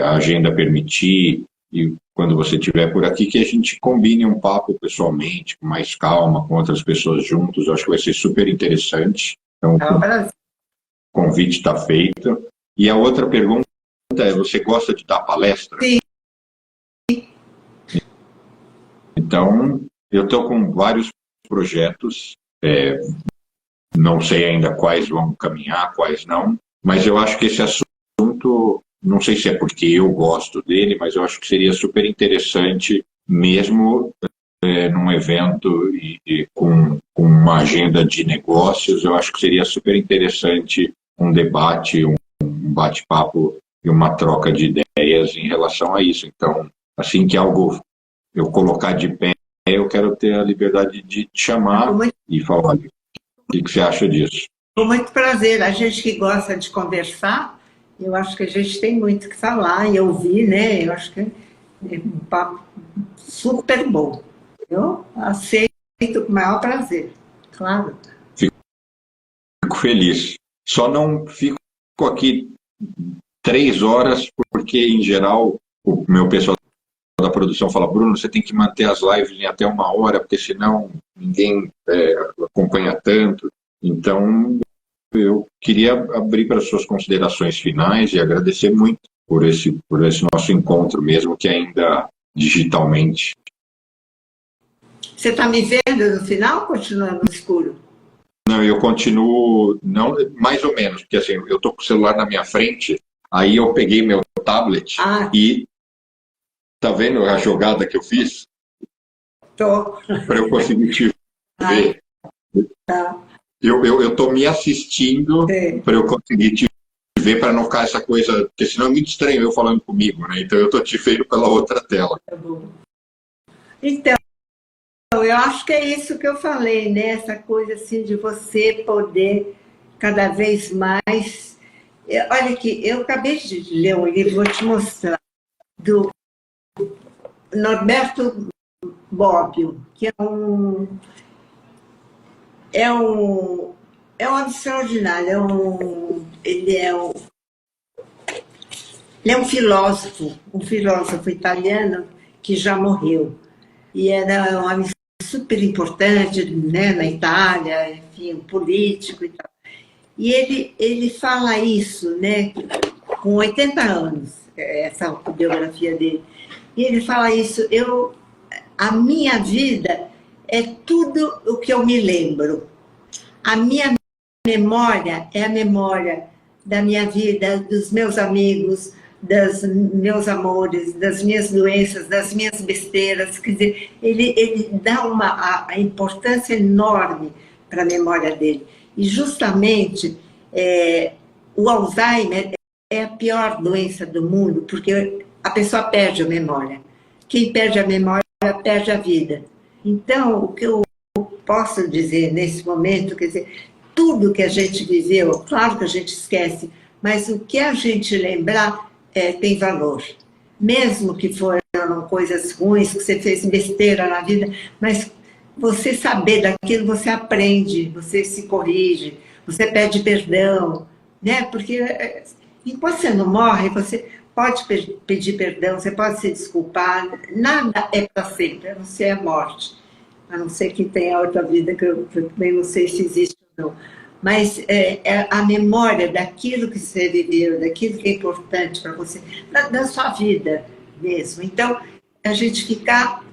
a agenda permitir, e quando você estiver por aqui, que a gente combine um papo pessoalmente, com mais calma, com outras pessoas juntos. Eu acho que vai ser super interessante. Então, o convite está feito. E a outra pergunta é, você gosta de dar palestra? Sim. Então, eu estou com vários projetos, não sei ainda quais vão caminhar, quais não, mas eu acho que esse assunto, não sei se é porque eu gosto dele, mas eu acho que seria super interessante, mesmo num evento com uma agenda de negócios, eu acho que seria super interessante um debate, um bate-papo e uma troca de ideias em relação a isso. Então, assim que algo eu colocar de pé, eu quero ter a liberdade de te chamar e falar o que você acha disso. Com muito prazer. A gente que gosta de conversar, eu acho que a gente tem muito que falar e ouvir, né? Eu acho que é um papo super bom. Eu aceito com o maior prazer, claro. Fico feliz. Só não fico aqui 3 horas, porque, em geral, o meu pessoal da produção fala, Bruno, você tem que manter as lives em até 1 hora, porque senão ninguém acompanha tanto. Então, eu queria abrir para as suas considerações finais e agradecer muito por esse nosso encontro, mesmo que ainda digitalmente. Você está me vendo no final ou continua no escuro? Não, eu continuo, não, mais ou menos, porque assim, eu estou com o celular na minha frente, aí eu peguei meu tablet e tá vendo a jogada que eu fiz? Tô. Para eu conseguir te ver. Tá. Eu estou me assistindo para eu conseguir te ver, para não ficar essa coisa, porque senão é muito estranho eu falando comigo, né? Então eu estou te vendo pela outra tela. Tá bom. Então, eu acho que é isso que eu falei, né? Essa coisa assim de você poder cada vez mais... Olha aqui, eu acabei de ler um livro, vou te mostrar, do Norberto Bobbio, que é um extraordinário, ele é um filósofo italiano que já morreu. E era um homem super importante, né, na Itália, enfim, um político e tal. E ele fala isso, né, com 80 anos, essa autobiografia dele. E ele fala isso, a minha vida é tudo o que eu me lembro. A minha memória é a memória da minha vida, dos meus amigos, dos meus amores, das minhas doenças, das minhas besteiras. Quer dizer, ele dá a importância enorme para a memória dele. E justamente o Alzheimer é a pior doença do mundo, porque a pessoa perde a memória. Quem perde a memória perde a vida. Então, o que eu posso dizer nesse momento, quer dizer, tudo que a gente viveu, claro que a gente esquece, mas o que a gente lembrar tem valor. Mesmo que foram coisas ruins, que você fez besteira na vida, mas você saber daquilo, você aprende, você se corrige, você pede perdão, né? Porque enquanto você não morre, você pode pedir perdão, você pode se desculpar, nada é para sempre, a não ser a morte. A não ser que tenha outra vida, que eu também não sei se existe ou não. Mas a memória daquilo que você viveu, daquilo que é importante para você, da sua vida mesmo. Então, a gente ficar,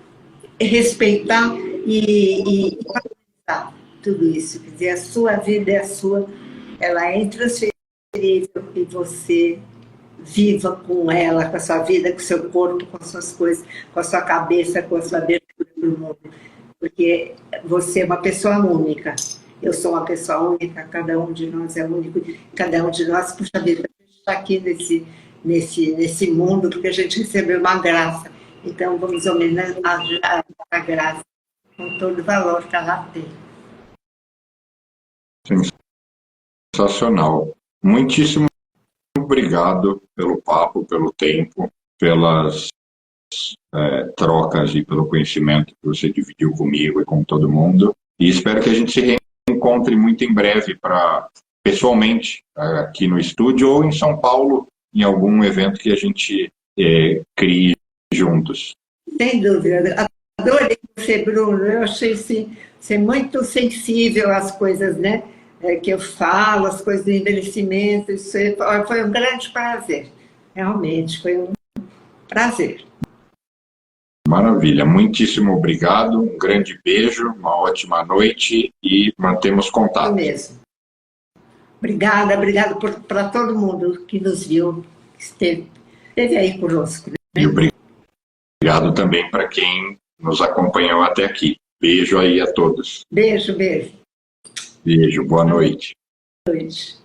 respeitar e valorizar tudo isso. Quer dizer, a sua vida é a sua, ela é intransferível e você viva com ela, com a sua vida, com o seu corpo, com as suas coisas, com a sua cabeça, com a sua abertura para o mundo. Porque você é uma pessoa única, eu sou uma pessoa única, cada um de nós é único, cada um de nós, puxa vida, a gente está aqui nesse mundo porque a gente recebeu uma graça, então vamos homenagear a graça com todo o valor que ela tem. Sensacional. Muitíssimo obrigado pelo papo, pelo tempo, pelas trocas e pelo conhecimento que você dividiu comigo e com todo mundo. E espero que a gente se reencontre muito em breve, pessoalmente, aqui no estúdio ou em São Paulo, em algum evento que a gente crie juntos. Sem dúvida. Adorei você, Bruno. Eu achei ser muito sensível às coisas, né? Que eu falo, as coisas do envelhecimento. Isso foi um grande prazer. Realmente, foi um prazer. Maravilha, muitíssimo obrigado, um grande beijo, uma ótima noite e mantemos contato. Isso mesmo. Obrigada para todo mundo que nos viu, que esteve aí conosco. Né? E obrigado também para quem nos acompanhou até aqui. Beijo aí a todos. Beijo. Beijo, boa noite. Boa noite.